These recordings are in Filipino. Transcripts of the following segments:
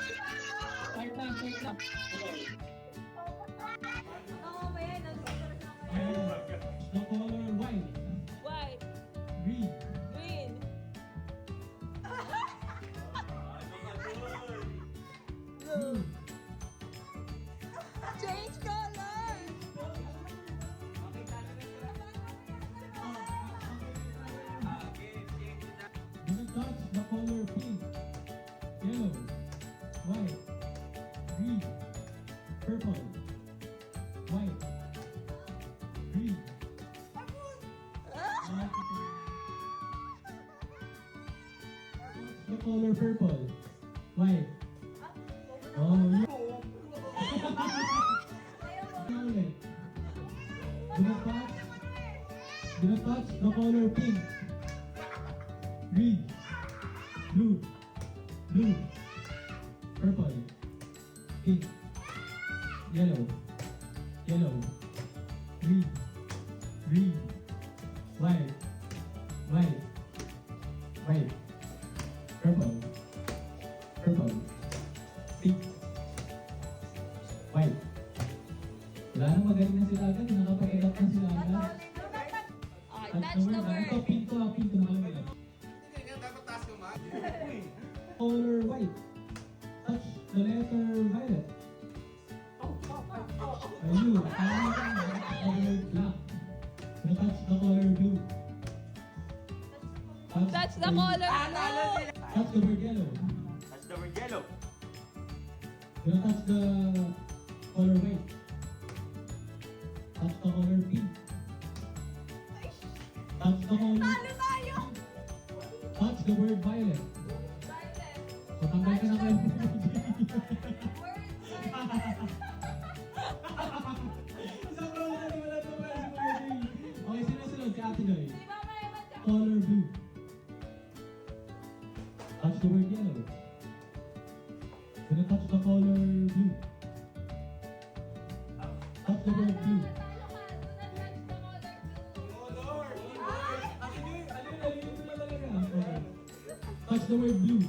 Start na, start na. The color white. White. Green. Green. Blue. Change color. Do not touch the color pink. Yellow. White. Green. Purple. White. Green. The color purple. White. Oh, yeah. Ulit. Do not touch. Do not touch the color pink. Green. Blue. Blue. Purple. Pink. Yellow. Yellow. Green. Green. White. White. White. Purple. Purple. Pink. White. Wala na, magaling na sila agad. Nakapag-edit na sila agad. Okay, touch the Ito, word. pink ko, pink ko nakalagay. Dapat taas ka man. Color white. Touch the letter violet. Ayun. Tama ka. Color black. Now touch the color blue. Touch the color blue. Touch the word yellow. Touch the word yellow. Now touch the color white. Touch the color pink. Touch the color. Talo tayo. Touch the word violet. So tanggal ka na kayo. Sobrang wala ito pala si Kuya Jay. Okay, sino-sunod si Ate Joy? Color blue. Touch the word yellow. Gonna touch the color blue. Touch the word blue. Touch the word blue.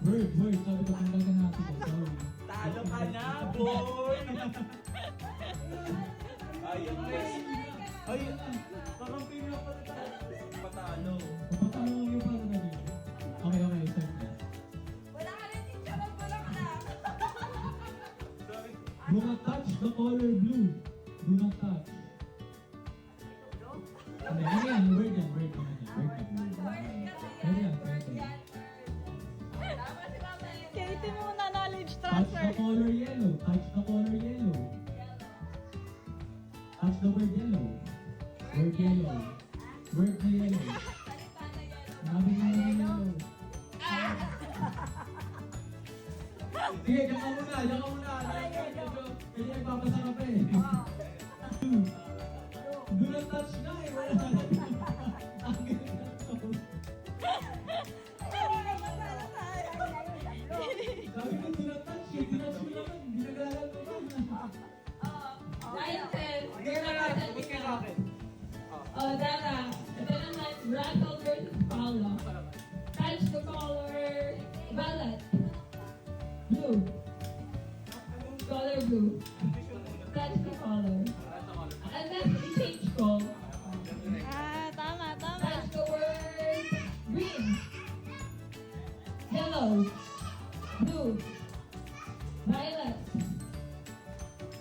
Word. Sabi ko, tanggal ka natin ko. Sorry. Talo ka na, boy! Ayun, guys. Ayun na. Kakampi na pala tayo. Patalo. Patalo lang yung para na dito. Okay, start na. Wala ka na, teacher. Wala ka na. Sorry. Do not touch the color blue. Do not touch. Ano yan? Word yan. Word kasi Word yan. yan. Word yan. Tama si Mama. Katie muna, knowledge Touch transfer. the color yellow. Touch the color yellow. Touch the word yellow. Word yellow. Word na yellow. Salita na yellow. Sabi nga na yellow. Sige, diyan ka muna. Kaya ipapasa ka pa eh. Do not touch na eh. Wala na. Ang galing na ito. Sabi ko, do not touch eh. Tinouch mo naman. Ginagalan mo ba? Nine, 10. Girl, bumalik ka sa akin. Oh, Dara. Ito naman, Rattle versus Paula. Touch the color violet. Blue. Color blue. Touch the color. And then, change ko. Tama. Touch the word green. Yellow. Blue. Violet.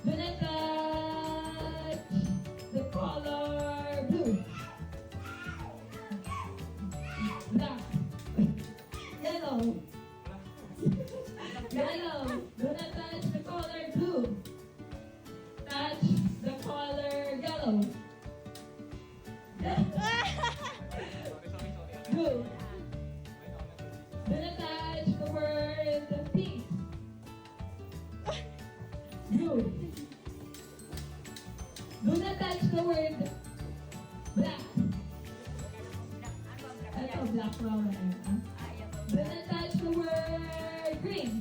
Do not touch the color blue. Black. Yellow. Yellow. Do not touch the color blue. Touch the color yellow. Blue. Do not touch the word pink. Blue. Do not touch the word black. Ito, black flower. Do not touch the word green.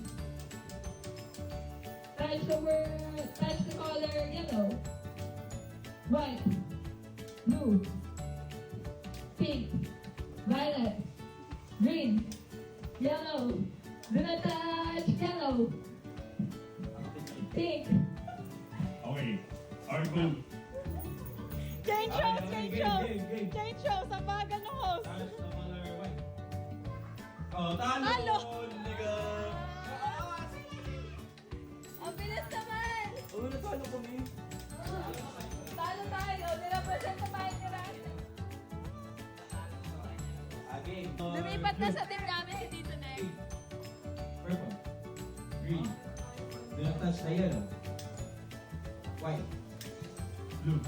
Touch the color yellow. White. Blue. Pink. Violet. Green. Yellow. Do not touch yellow. Pink. Okay. Argo. Change shows, change shows. Game. Change shows, ang bagal ng host. Touch the color white. Oh, talo! Talo! Nigga! Ang bilis naman. Oh, natalo kami. Talo tayo. Nirepresent na tayo ni Ryan. Game. Lumipat na sa team namin si Tito Nek. Purple. Green. Do not touch the yellow. White. Blue.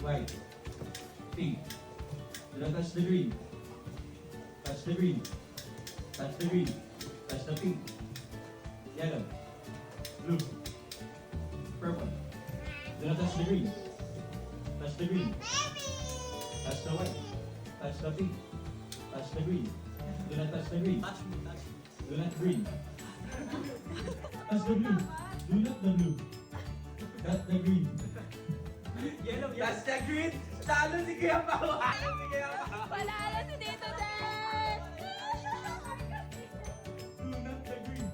White. Pink. Do not touch the green. Touch the green. Touch the green. Touch the pink. Yellow. Blue. Purple. Do not touch the green. Touch the green. Touch the white. Touch the pink. Touch the green. Do not touch the green. Do not green. Touch the blue. Do not the blue. Touch the green. Yellow, that's the green. Talo si Kuya Pao. Talo si Kuya Pao. Panalo si Tito Nek. Do not the green.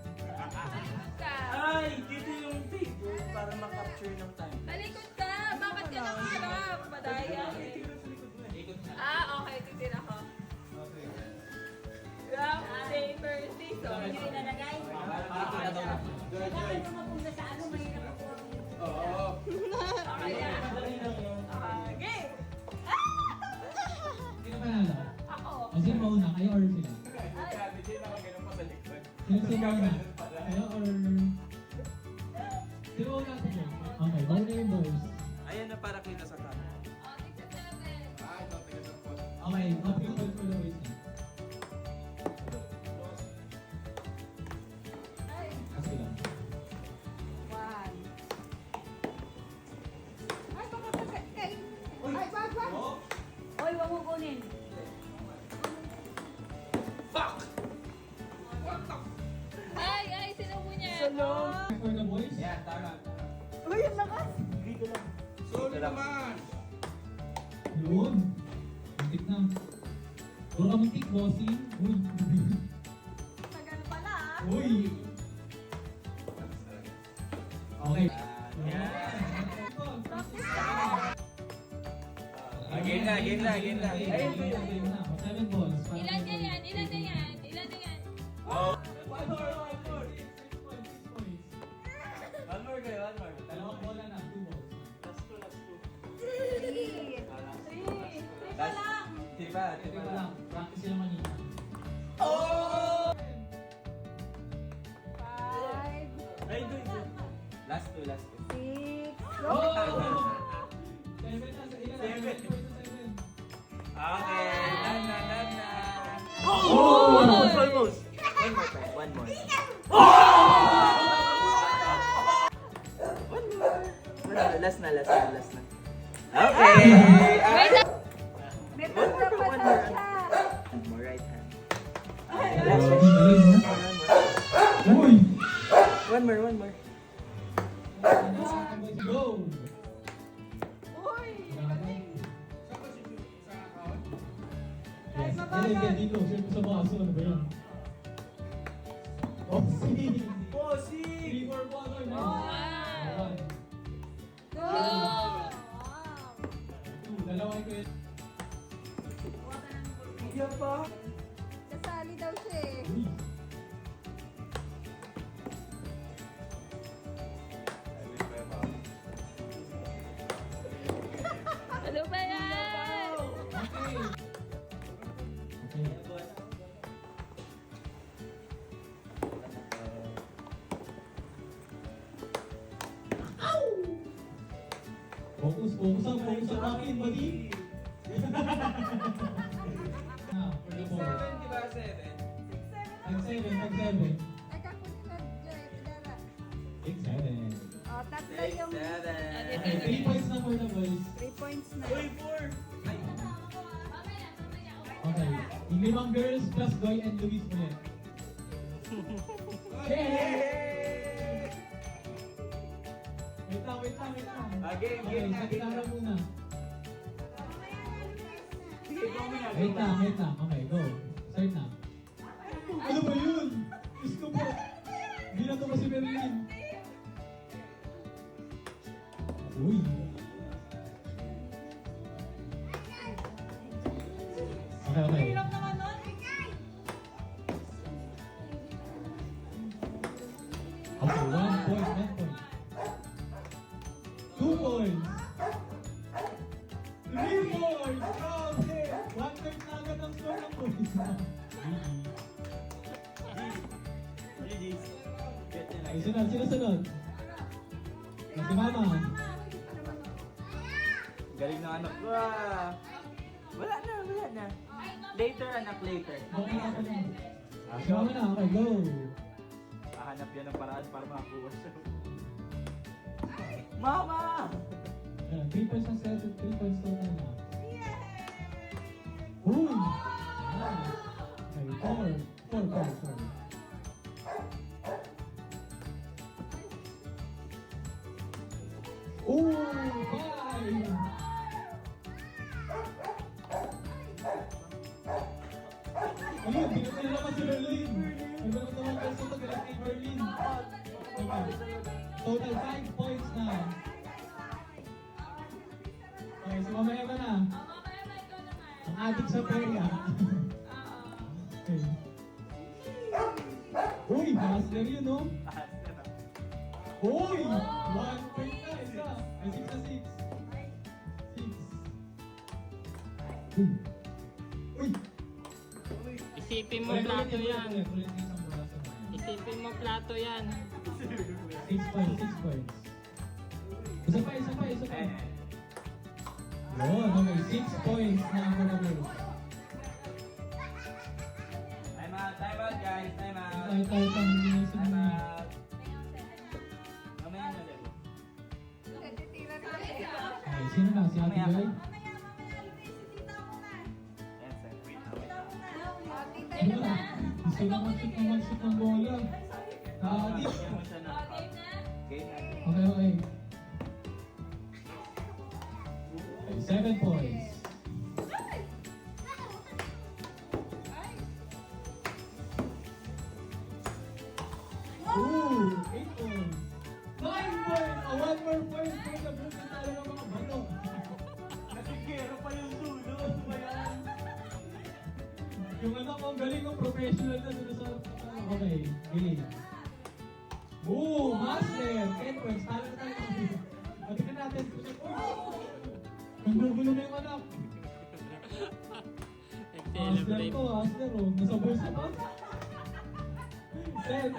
Ay, dito yung table para makapture ng time. Talikod ka. Bakit ka nakaharap? Madaya eh. Okay. Titira ko. Round saber season. Hindi na guys. Joy, Joy. Mapunta sa ano, mahirap ako. Oo. Okay yan. Game. Sino panalo? Ako. O sino mauna? Kayo or sila? Sino mauna? Kayo or... Sino mauna ako dyan? Okay, mauna yung boys. Ayan na para kita sa camera. Okay, open point for the boys na. Kasi lang. One. Ay, papapagay. Ay, wag. Oy, wag mo kunin. Ay, sino mo niya? For the boys? Yeah, tama. Uy, ang lakas. Solo naman. Yun. Muntik na. Puro ka muntik, bossing. Uy. Tagal pala ah. Uy. Okay. Game na. Game na. O, 7 balls. Ilan na yan? Oh. One more. 6 points. One more kayo, one more. Dalawang bola na, 2 balls. Last two. Three. Diba? Ito pa lang. Practice sila kanina. Oh! Five. Ay, doon. Last two. Six. Oh! 7 na sa ilan. 7. 7. Okay, na. Oh! Almost. One more. Last na. Okay. May pagka pa daw siya. One more right hand. Last Uy! One more. Go! Uy. Yes. Kaya dito, siyempre sa baso. Ano ba yan? Bossing! Bossing! 3 for 1. Wow. Go. Wow. Dalawang ko yun. Iya pa. Kasali daw siya eh. Uy! Ano ba yan? Okay. Okay. Focus ang akin, buddy. For the ball. Di ba 7? Tag 7. Teka, kunin na Joy. Dara. 6-7. Oh, tatlo yung 3 points na for the boys. 3 points na. Uy, 4! Ay, Okay. Yung 5 girls plus Goy and Luis ulit. Yay! Wait lang. Game Okay, na. sa gitara muna. Sige, go mo na. Wait lang. Okay, go. Start na. Ano ba yun? Diyos ko po. Hindi na to ba si Merlin? Uy. Okay, okay. Hirap naman nun. Okay, 1 point, 1 point. 2 points. 3 points. Grabe. 1 point na agad ang score ng points. GG's. Get nyo na. Okay, sunod. Si Mama. Galing ng anak ko ah. Wala na. Later anak, later. Okay na ako na. Si Mama na, okay, go. Hahanap yan ng paraan para makakuha siya. Mama! Ayan, 3 points ang set, 3 points total na. Uy! Okay, 4. Ooh, 5! Ayun, pinagkala naman si Berlin. Nagkaroon naman kasi ito galing kay Berlin. Okay. Total 5 points na. Okay, si Mama Eva na. Mamaya ba ikaw naman? Ang adik sa perya. Okay. Uy, master yun, no? Uy! 1 point na, isa. May 6 na 6. 6. Uy! Isipin mo plato yan. Ulit yung isang buraso na yan. Isipin mo plato yan. 6 points, 6 points. Isa pa. Yun, okay. 6 points na ako na girls. Time out guys, time out. Tayo pang hindi na Time out. Mamaya na ulit. Okay, sino na? Si Ate Mamaya Joy? Yan, sir. Wait, wait. Sino na? Gusto na mag-shoot ng bola. Ate. Bigyan mo siya ng Game na? game na. Okay. Okay, 7 points. Ooh, 8 points. 9 points! Oh, 1 more point. Kung nabulog na tayo ng mga bato. Nasigero pa yung dulo. Ano ba yan? Yung anak ko, ang galing ng professional na dun sa... Okay, game. Ooh, master! 10 points. Talo na tayo. Patikan natin. Ang gulo na yung anak. Master Nag-celebrate. to, master oh. Nasa bulsa pa. 10.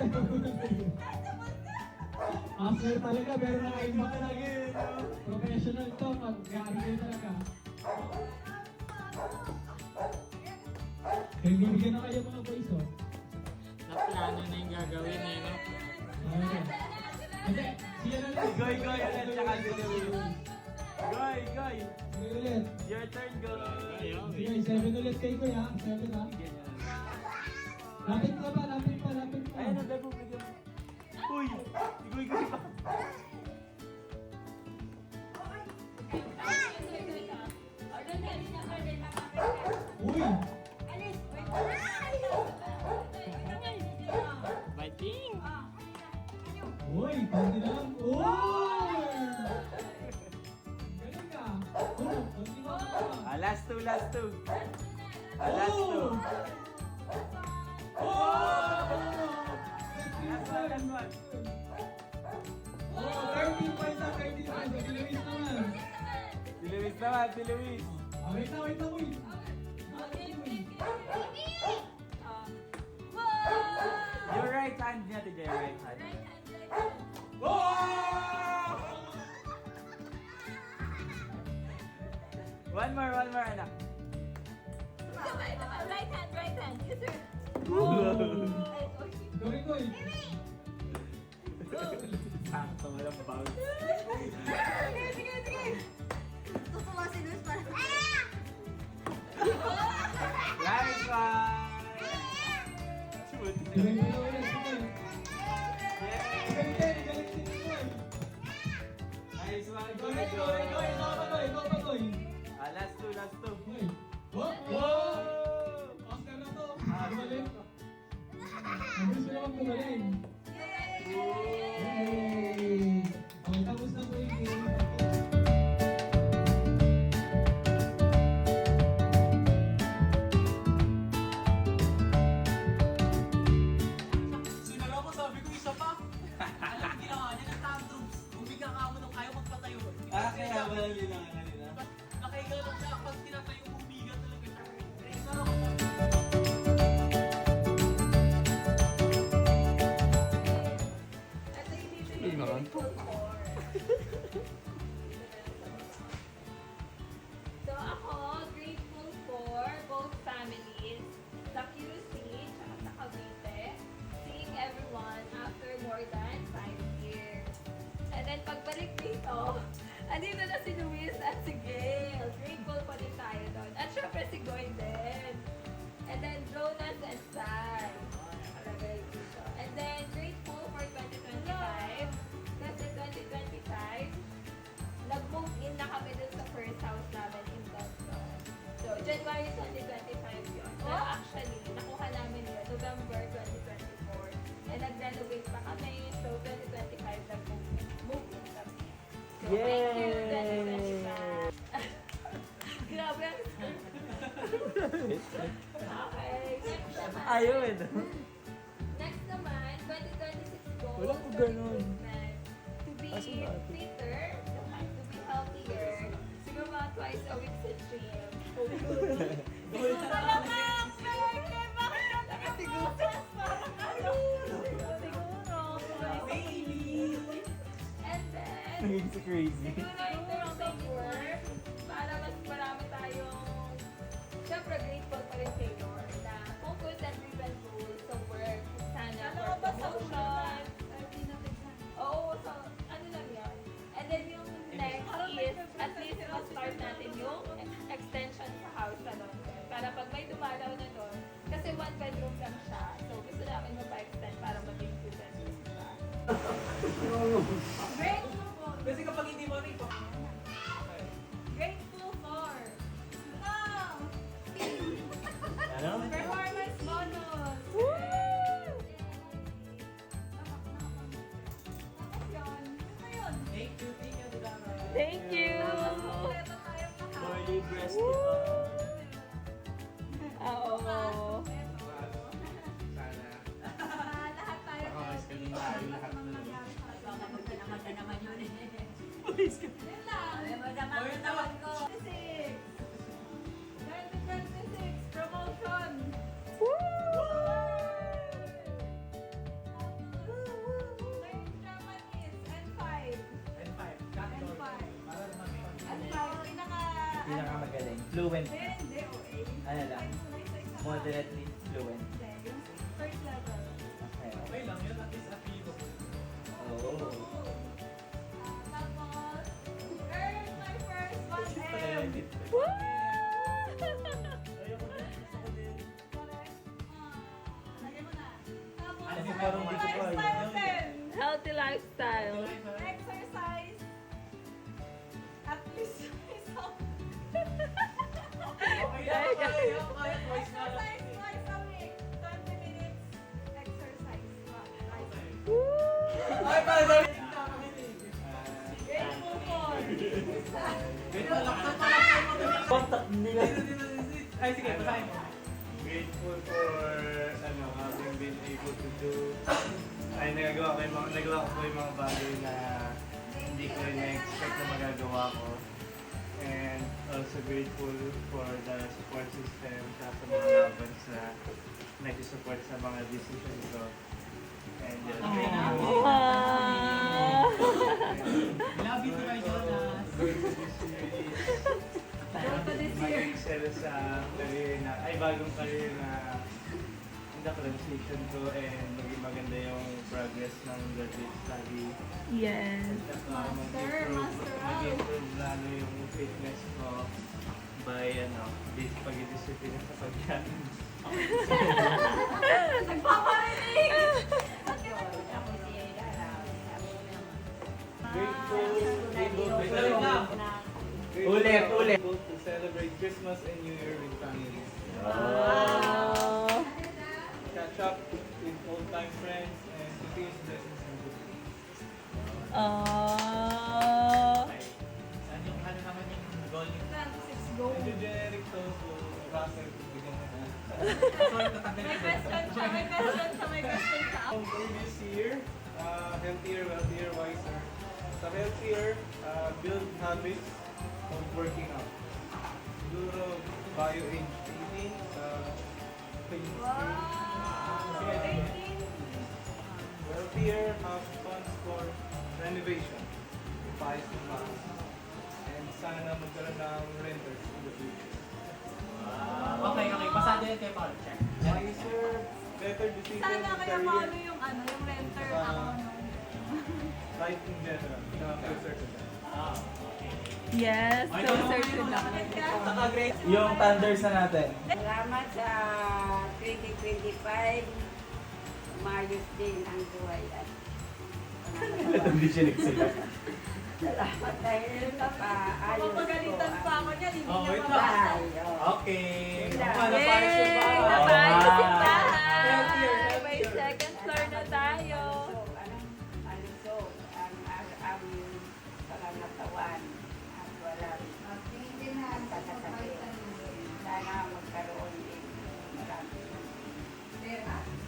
Master talaga, pero nakaiba ka na. Professional to, mag-gari talaga. Kaya bibigyan na kayo mga boys oh. Naplano na yung gagawin eh, no? Okay. Hindi, siya na lang. Goy ulit, tsaka si Louis. Goy. Sige ulit. Your turn, Goy. Sige, 7 ulit kay Kuya. 7 ha. Bigyan niya. Lapit ka pa, lapit pa. Ayun, ang dabo, bigyan mo. Uy! Goy pa. Uy! Fighting! Uy, konti lang. Uy! Galing ka. Konti lang ka. Last two. Last two. Oh! Last one. Oh, 13 points na, 13 points. Si Luis naman. Si Luis naman, si Luis. Ah, wait na, uy. Your right hand niya, Tija, your right hand. One more, anak. Right hand. Yes, sir. Koy. Sakto, walang bounce. Tutuwa si Luis para. Right one. Galing mo na ulit, sige. Yay! Galing din, Koy. Nice one, Koy. Goy. Ikaw pa, Koy. Last two. Okay. Whoa! Oscar na to. Bumalik. Ang gusto naman gumaling. Yay! Okay, tapos na po yung game. Sinara ko, sabi ko isa pa. Alam, ginawa niya ng tantrums. Umiga ka mo nung ayaw magpatayo. Kaya wala yun ang kanina. Nakahiga lang siya. Pag tinatayo, umiga talaga siya. Sinara ko. Ito yung dito yung grateful for. So ako, grateful for both families, sa QC, tsaka sa Cavite, seeing everyone after more than 5 years. And then pagbalik dito, andito na si Luis at si Gail. Grateful pa din tayo doon. At syempre si Goy din. And then Jonas and Sai. Nakalagay dito. And then grateful for 2025. Kasi 2025, nag-move in na kami dun sa first house namin in London. So, January 2025 yun. Pero actually, nakuha namin yun November 2024. And nag-renovate pa kami. So, 2025, nag-move in kami. So, thank you, 2025. Grabe ang Okay, next naman. Ayun. Next naman, 2026 goals. Wala ko for ganun. improvement. To be fitter, to be healthier. Siguro mga twice a week sa gym. Malamang! Bakit ka nakasiguro? Parang ano? Siguro. And then, It's crazy. siguro in terms of work, para mas marami tayong, syempre grateful pa rin kay Lord na focus and driven goals sa work. Sana Ano for ba sa promotion. Oo, so ano lang yan. And then yung next is, at least ma-start natin yung extension sa house na doon. Para pag may dumalaw na doon, kasi 1 bedroom lang siya. So gusto namin magpa-extend para maging 2 bedroom siya. Grateful for, Kasi kapag hindi mo rin pa. grateful for, Ano? performance bonus. Thank you, Dara. Thank you! Morley breast Oo. Lahat tayo. Makakas ka din tayo lahat na naman. Magdanaman naman yun eh. Yun lang. Magdanaman ko. 2026 promotion. Learn Japanese N5. N5. N5. Para naman. N5. Pinakamagaling. Fluent. Hindi, OA. Ano lang? Moderately fluent. Hindi, yung first level. Okay. Okay lang yun. At least apilo. Oo. Tapos, earn my first 1M. Lagyan mo na. Tapos, Kasi parang hindi ko pa alam. lifestyle din. Healthy lifestyle. Exercise. At least isang Okay lang. Kaya twice na lang. exercise twice a week. 20 minutes exercise. Ay, para daw. Grateful for. Contact nila. Ay, sige. Basahin mo. Grateful for having been able to do nagawa ko yung mga bagay na hindi ko na-expect na magagawa ko. And also grateful for the support system sa mga loved na nag-support sa mga decisions ko. And Love you to my Jonas. mag-excel sa bagong career na in the transition ko and maging maganda yung progress ng graduate study. Yes. Mag-improve lalo yung fitness ko by pag-discipline sa pagkain. Nagpaparinig! Ulit. To celebrate Christmas and New Year with family. Wow. Catch up with lifetime friends, and continuous blessings and good things. Okay. Saan yung ano naman yung goal niyo? 26 go. Medyo generic to, so Russell, bigyan mo na. Sorry, tatanggalin May ko. question siya, may question siya, may question siya. For this year, healthier, wealthier, wiser. Sa healthier, build habits of working out. Siguro, bio-age 18 sa fitness Wow! training. Wealthier, have funds for renovation. Paayos ng bahay. And sana magkaroon ng renters in the future. Okay, pasado yun kay Paul. Check. Wiser, better decisions Sana in kaya career. paano yung ano, yung renter Sa- ako, no? Life in general, closer to that. Yes, closer to that. Naka-great yung Thunders na natin. Salamat sa 2025. Umayos din ang buhay at Hindi siya nagsagot. salamat dahil paayos ko Papagalitan pa ako niyan, hindi Oh, niya wait lang. mabasa. bahay. Okay. Napayos yung Yay! bahay. Napayos yung Wow. bahay! May second floor na tayo. So, ang pangangatawan at walang sakasakit. Sana magkaroon din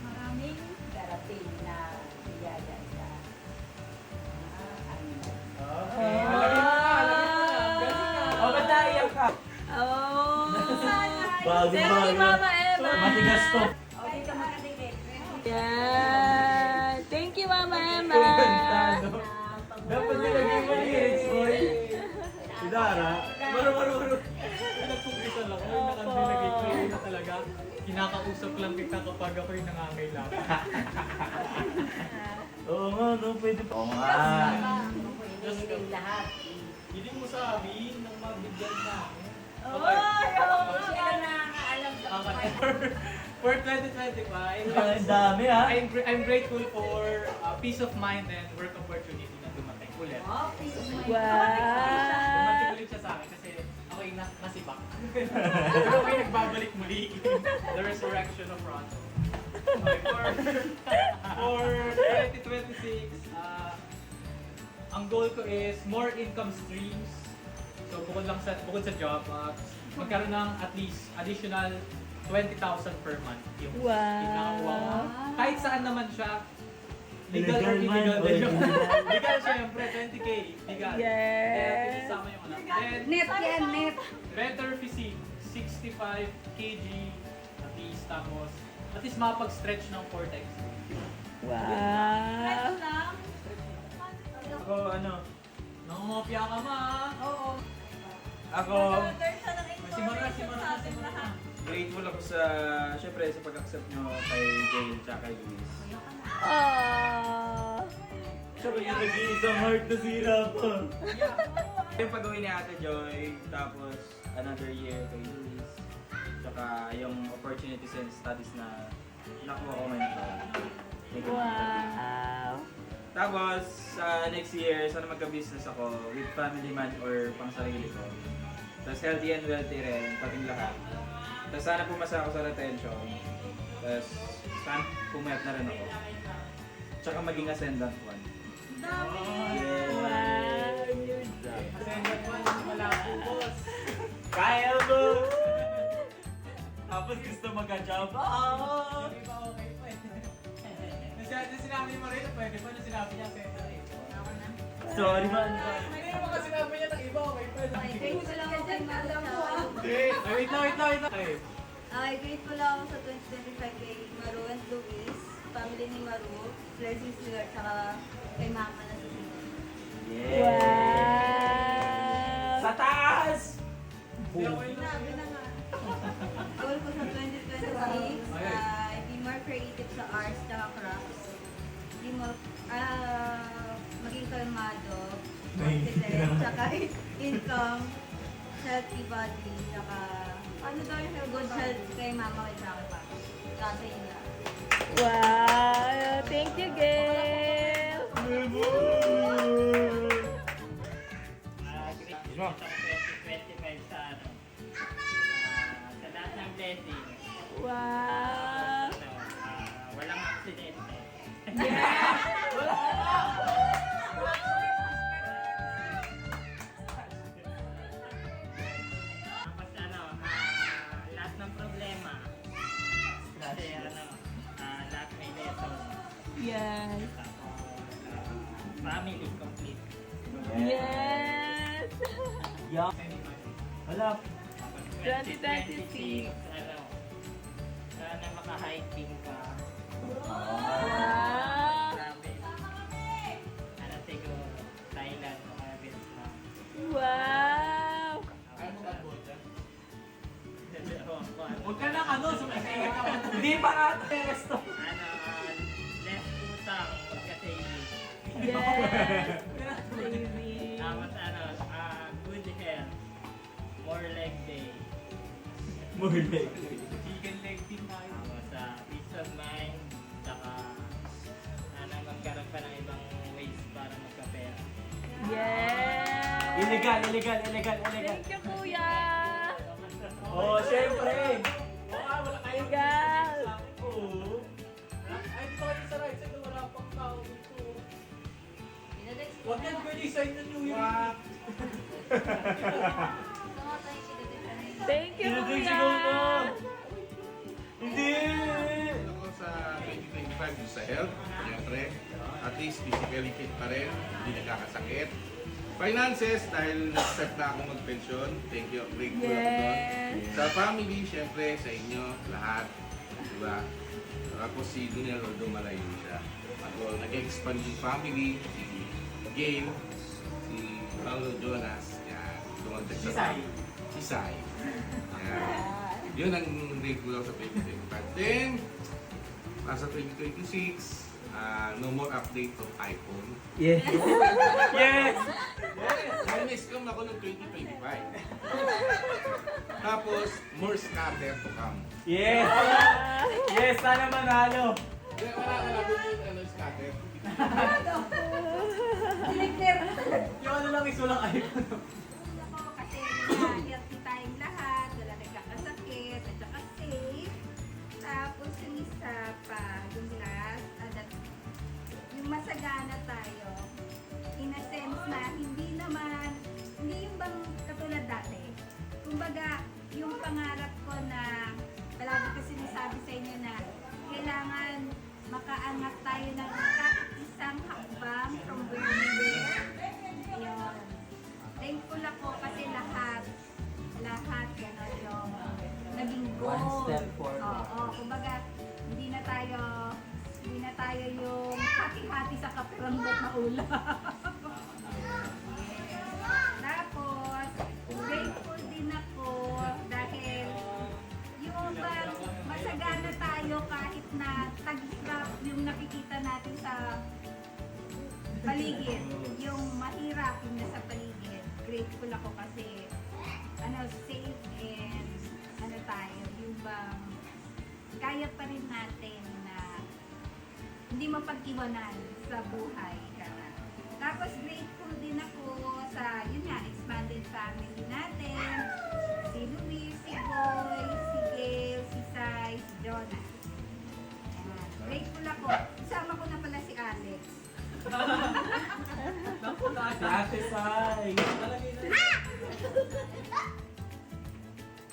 maraming darating na biyaya sa Okay. Malagay mo na, lagay mo na. O, ba't naiyak ka? Oh! Bago, Thank you, Mama Emma! Matigas to. O, dito makadikit. Yan! Thank you, Mama Emma! Dapat nilagay mo lyrics, boy. Si Dara. Maro. Nagpupisa lang ako, nakanilagay ko yun na talaga. Kinakausap lang kita kapag ako'y nangangailangan. Oo nga, no, pwede pa. Oo nga. Hinihiling lahat. Hindi mo sabihin nang mabigyan na. Sila na alam sa buhay. For 2025, Ang dami, ha? I'm grateful for peace of mind and work opportunity na dumating ulit. Oh, peace of mind. Dumating Wow! ulit siya sa akin kasi ako yung nasibak. Pero ako yung nagbabalik muli. The resurrection of Ronto. Okay, for 2026, ang goal ko is more income streams. So bukod sa job, magkaroon ng at least additional 20,000 per month yung Wow. pinakakuha ko. Kahit saan naman siya, legal or Illegal man, illegal or din. illegal. Legal syempre, 20k. Legal. Yes. Kaya tinisama yung anak. Then, Net yan, net. better physique, 65 kg at least, tapos at least makapag-stretch ng 4 times. Wow! Ako, ano? Nangungopia ka ma! Oo. Ako, Si Mara. grateful ako sa, syempre, sa pag-accept nyo kay Jane at kay Luis. Oh! Sabi niya, nag-iisang heart na sira ko. Yung pag-uwi ni Ate Joy, tapos another year kay Luis. Tsaka yung opportunities and studies na nakuha ko ngayon. Thank you. Wow! Tapos, next year, sana magka-business ako with family man or pang sarili ko. Tapos healthy and wealthy rin, pating lahat. Tapos sana pumasa ako sa retention. Tapos sana pumayat na rin ako. Tsaka maging ascendant one. Yeah. Wow! You're Ascendant one, wala po boss. Kaya mo! Tapos gusto magka-job. Hindi ba okay pa eh. Sinabi ni Maria na pwede pa na sinabi niya ascendant eh. Sorry man. Hindi naman kasi sinabi niya ng iba okay pa. Grateful lang ako kay Madam po. Ay, wait lang. Ay, Grateful ako sa 2025 kay Maru and Luis, family ni Maru, blessings to her, saka kay Mama na sa sinunod. Yeah! Wow! Sa taas! Sinabi na nga. Goal ko sa 2026, be more creative sa arts saka crafts. Be more, maging kalmado, confident, saka income, healthy body, saka ano daw yung good health kay Mama kay saka pa. Kasi yun lang. Wow! Thank you, Gail! Ito ko 2025 sa ano. Sa lahat ng blessing. Wow! Walang aksidente. Tapos lahat ng problema. Kasi lahat may lesson. Yes. Tapos, family complete. Yes. Wala. 2026. Sana maka-hiking ka. Wow. Siguro, Thailand o kaya Vietnam. Wow. Huwag ka na sumasaya ka. Hindi pa ate, resto. Less utang kasi Yes. Baby. tapos good health, more leg day. Muli. Chicken leg din tayo. Tapos peace of mind, saka magkaroon pa ng ibang ways para magkapera. Yes. Illegal. Thank you, kuya. Oh, syempre. Wala kayo. Legal. Oo. Ay, sorry sa right side, wala pang tao dito. Huwag yan, pwede sign na New Year. Thank you, kuya. Hindi. Ako sa 2025 yung sa health, siyempre, at least physically fit pa rin, hindi nagkakasakit. Finances, dahil nag-start na akong mag-pensyon, thank you, grateful ako doon. Yes. Sa family, siyempre, sa inyo, lahat, diba? Ako si Dunel, although malayo siya. Ako, nag-expand yung family, si Gail, si Paulo Jonas, yan, tumagdag Si sa Sai. Si Sai. Yan. Yun ang grateful ako sa 2025. Then, sa 2026, no more update of iPhone. Yes. Yes. Dahil na-scam ako ng 2025. Tapos, more scatter to come. Yes. Yes, sana manalo. Wala doon yung scatter. Yung ano lang isulang iPhone. Ako kasi healthy tayong lahat, wala nagkakasakit, at saka safe. Tapos yung isa pa, yung last, yung masagana tayo, in a sense na hindi yung bang katulad dati. Kumbaga, yung pangarap ko na, palagi ko sinasabi sa inyo na, kailangan makaangat tayo ng kahit isang hakbang from where we were. Ayun. Thankful ako kasi lahat gano'n yung naging goal. One step forward. Oo, kumbaga, hindi na tayo yung hati-hati sa kapiranggot na ulam. Tapos, grateful din ako dahil yung bang masagana tayo kahit na tag-hirap yung nakikita natin sa paligid, yung mahirap yung nasa paligid. Grateful ako kasi safe and tayo, yung bang kaya pa rin natin na hindi mapag-iwanan sa buhay. Tapos grateful din ako sa, yun nga, expanded family natin. Si Luis, si Boy, si Gail, si Sai, si Jonah. Ayan. Grateful ako. Isama ko na pala si Alex. Si Ate Sai.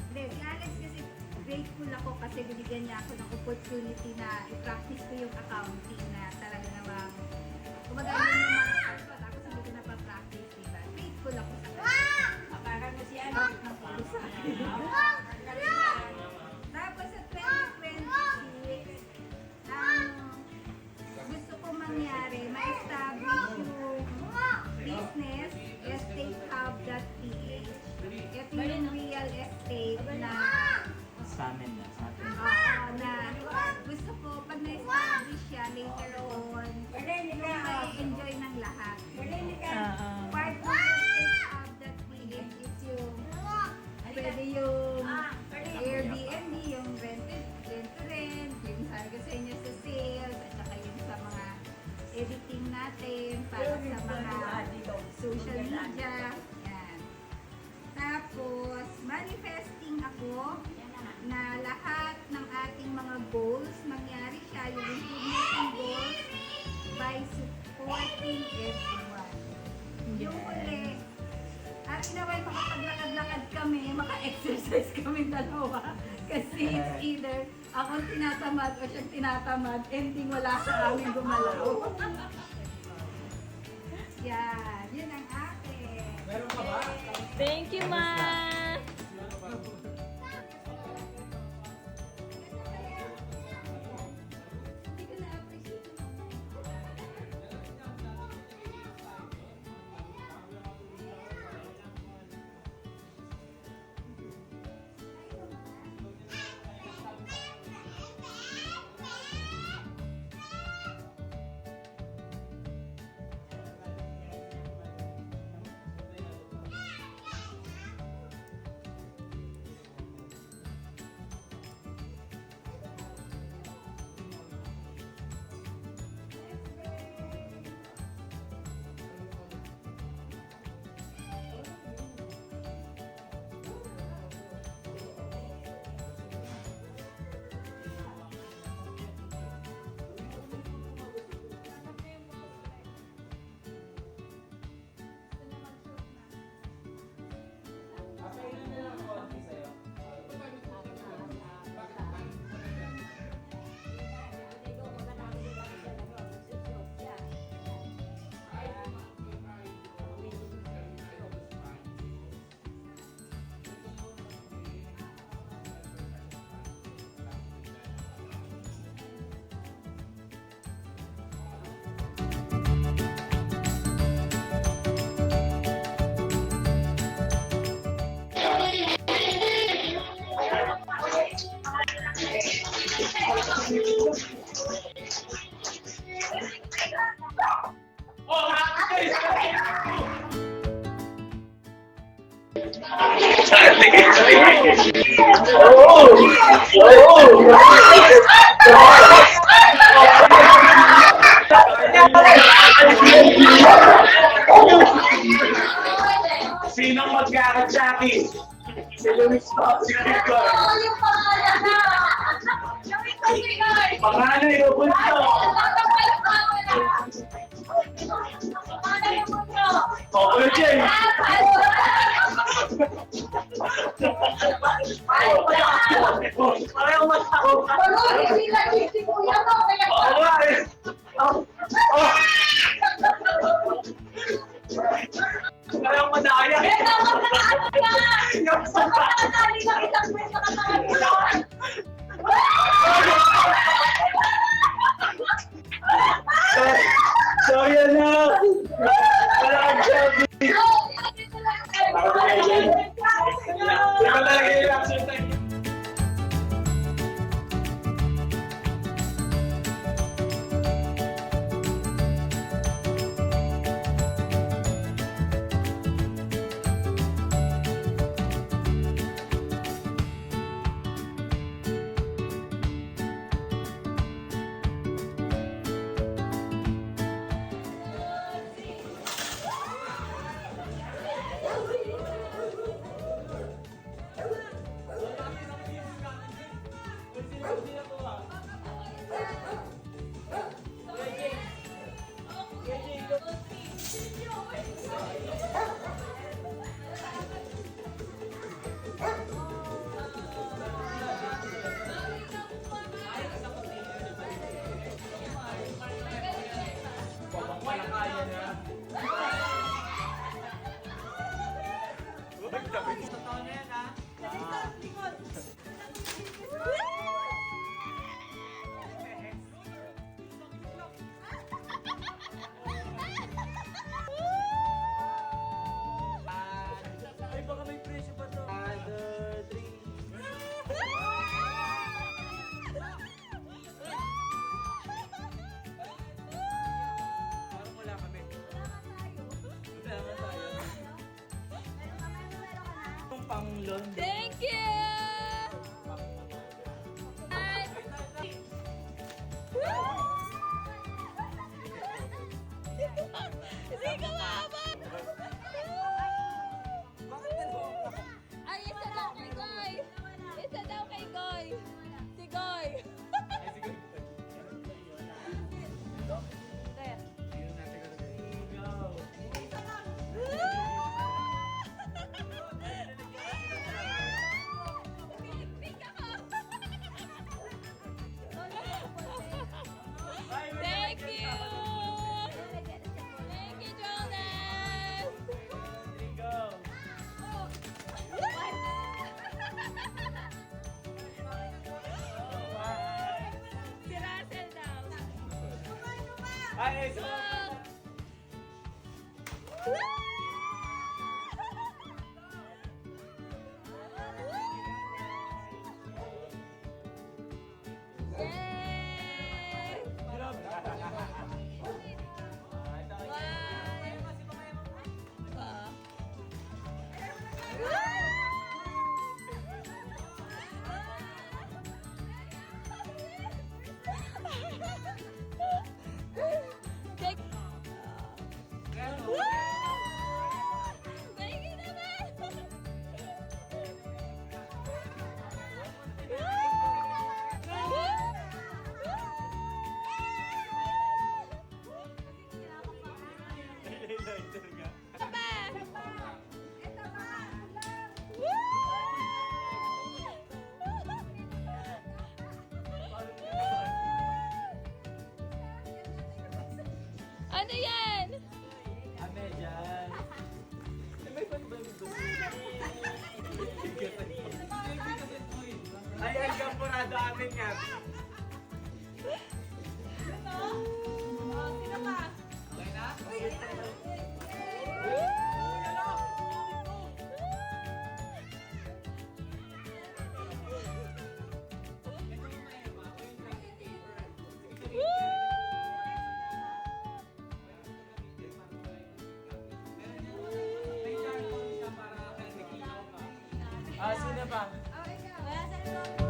Hindi, si Alex kasi grateful ako kasi binigyan niya ako ng opportunity na i-practice ko yung accounting na talaga namang kumbaga yun yung mga part ko, tapos hindi ko napapractice, diba? Grateful ako sa kanya. Parang mo si Alex ng puro sa akin. Tapos sa 2026, gusto ko mangyari, ma-establish yung business, estatehub.ph. Ito yung real estate na Sa amin na. na gusto ko pag na-establish siya later on, enjoy ng lahat. Part of estatehub.ph is yung pwede yung Airbnb, yung rent to rent, yung sabi ko sa inyo sa sales, at saka yung sa mga editing natin para sa mga social At inaway makapaglakad-lakad kami, maka-exercise kami dalawa. Kasi it's either ako tinatamad o siya tinatamad, ending wala sa amin gumalaw. Yan, yun ang akin. Meron ka ba? Thank you, Ma. Hindi ko na-appreciate yung Sinong magkakatsaki? Si Luis pa, si Rico. Pangalan yung bunso. Okay, Jay. Ayaw matao. Oo nga eh. Ayaw madaya. So yan na. Wala kang sabi. Ako talaga yun. Ikaw talaga yung reaction time. Thank you! Hindi ka mama! Ay, isa daw kay Goy! Isa daw kay Goy! Si Goy! Ay, so, Yay! Take. Thank you naman! highlighter nga. Ano yan? Ame dyan. May Ay, ay, kampurado amin nga. Ah, sino pa? Wala sa